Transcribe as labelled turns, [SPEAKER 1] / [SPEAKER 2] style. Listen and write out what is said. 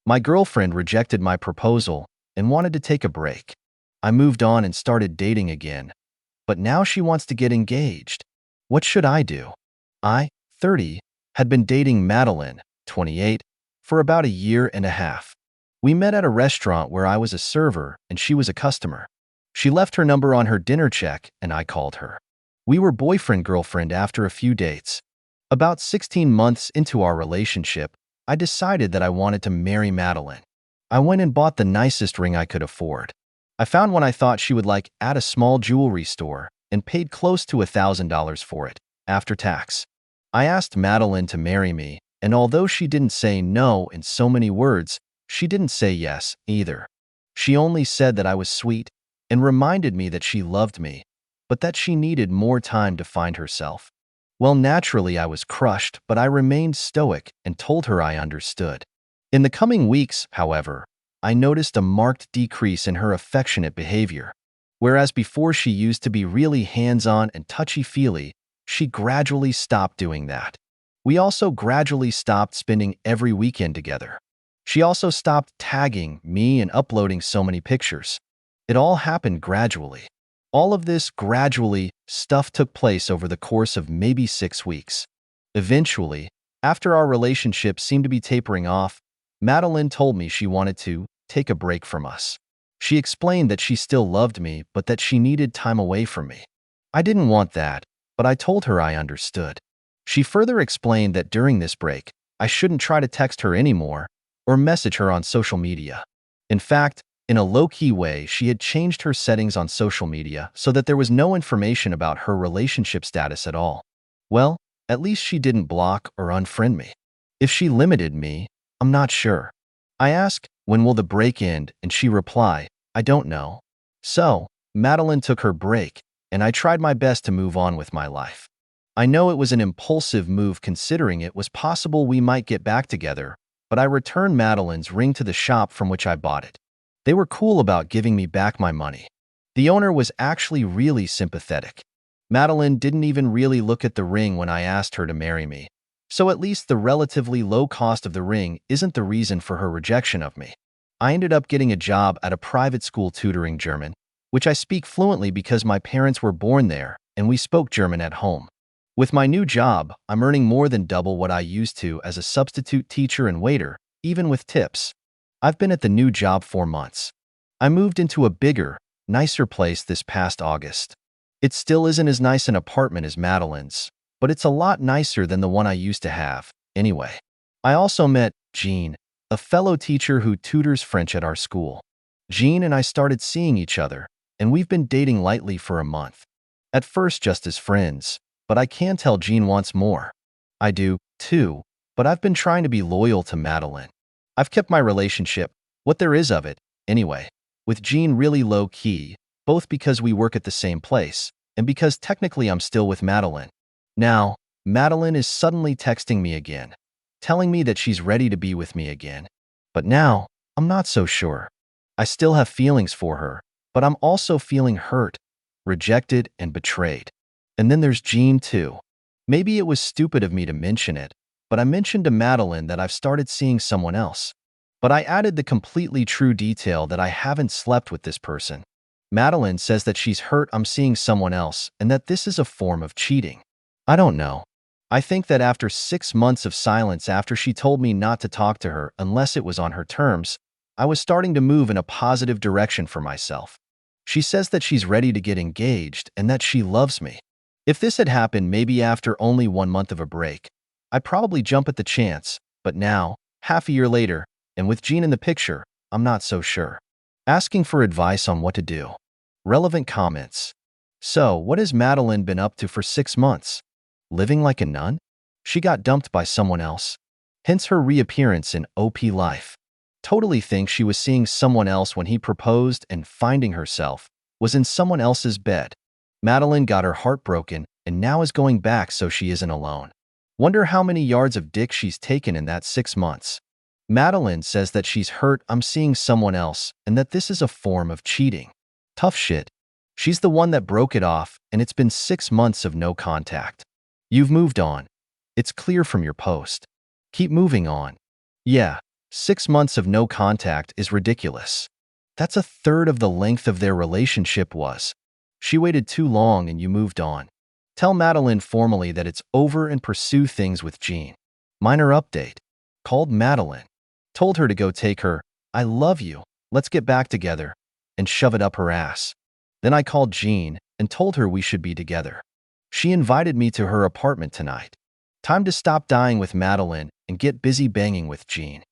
[SPEAKER 1] My girlfriend rejected my proposal and wanted to take a break. I moved on and started dating again, but now she wants to get engaged. What should I do? I, 30, had been dating Madeline, 28, for about a year and a half. We met at a restaurant where I was a server and she was a customer. She left her number on her dinner check and I called her. We were boyfriend-girlfriend after a few dates. About 16 months into our relationship, I decided that I wanted to marry Madeline. I went and bought the nicest ring I could afford. I found one I thought she would like at a small jewelry store and paid close to $1,000 for it, after tax. I asked Madeline to marry me, and although she didn't say no in so many words, she didn't say yes either. She only said that I was sweet and reminded me that she loved me, but that she needed more time to find herself. Well, naturally, I was crushed, but I remained stoic and told her I understood. In the coming weeks, however, I noticed a marked decrease in her affectionate behavior. Whereas before she used to be really hands-on and touchy-feely, she gradually stopped doing that. We also gradually stopped spending every weekend together. She also stopped tagging me and uploading so many pictures. It all happened gradually. All of this gradually stuff took place over the course of maybe 6 weeks. Eventually, after our relationship seemed to be tapering off, Madeline told me she wanted to take a break from us. She explained that she still loved me, but that she needed time away from me. I didn't want that, but I told her I understood. She further explained that during this break, I shouldn't try to text her anymore or message her on social media. In fact, in a low-key way, she had changed her settings on social media so that there was no information about her relationship status at all. Well, at least she didn't block or unfriend me. If she limited me, I'm not sure. I asked, when will the break end, and she replied, I don't know. So, Madeline took her break, and I tried my best to move on with my life. I know it was an impulsive move considering it was possible we might get back together, but I returned Madeline's ring to the shop from which I bought it. They were cool about giving me back my money. The owner was actually really sympathetic. Madeline didn't even really look at the ring when I asked her to marry me. So at least the relatively low cost of the ring isn't the reason for her rejection of me. I ended up getting a job at a private school tutoring German, which I speak fluently because my parents were born there and we spoke German at home. With my new job, I'm earning more than double what I used to as a substitute teacher and waiter, even with tips. I've been at the new job 4 months. I moved into a bigger, nicer place this past August. It still isn't as nice an apartment as Madeline's, but it's a lot nicer than the one I used to have, anyway. I also met Jean, a fellow teacher who tutors French at our school. Jean and I started seeing each other, and we've been dating lightly for a month. At first just as friends, but I can tell Jean wants more. I do, too, but I've been trying to be loyal to Madeline. I've kept my relationship, what there is of it, anyway, with Jean really low-key, both because we work at the same place, and because technically I'm still with Madeline. Now, Madeline is suddenly texting me again, telling me that she's ready to be with me again. But now, I'm not so sure. I still have feelings for her, but I'm also feeling hurt, rejected, and betrayed. And then there's Jean, too. Maybe it was stupid of me to mention it, but I mentioned to Madeline that I've started seeing someone else. But I added the completely true detail that I haven't slept with this person. Madeline says that she's hurt I'm seeing someone else and that this is a form of cheating. I don't know. I think that after 6 months of silence after she told me not to talk to her unless it was on her terms, I was starting to move in a positive direction for myself. She says that she's ready to get engaged and that she loves me. If this had happened maybe after only 1 month of a break, I'd probably jump at the chance, but now, half a year later, and with Jean in the picture, I'm not so sure. Asking for advice on what to do. Relevant comments. So, what has Madeline been up to for 6 months? Living like a nun? She got dumped by someone else. Hence her reappearance in OP life. Totally think she was seeing someone else when he proposed and finding herself was in someone else's bed. Madeline got her heart broken and now is going back so she isn't alone. Wonder how many yards of dick she's taken in that 6 months. Madeline says that she's hurt I'm seeing someone else and that this is a form of cheating. Tough shit. She's the one that broke it off and it's been 6 months of no contact. You've moved on. It's clear from your post. Keep moving on. Yeah, 6 months of no contact is ridiculous. That's a third of the length of their relationship was. She waited too long and you moved on. Tell Madeline formally that it's over and pursue things with Jean. Minor update. Called Madeline. Told her to go take her, "I love you, let's get back together," and shove it up her ass. Then I called Jean and told her we should be together. She invited me to her apartment tonight. Time to stop dying with Madeline and get busy banging with Jean.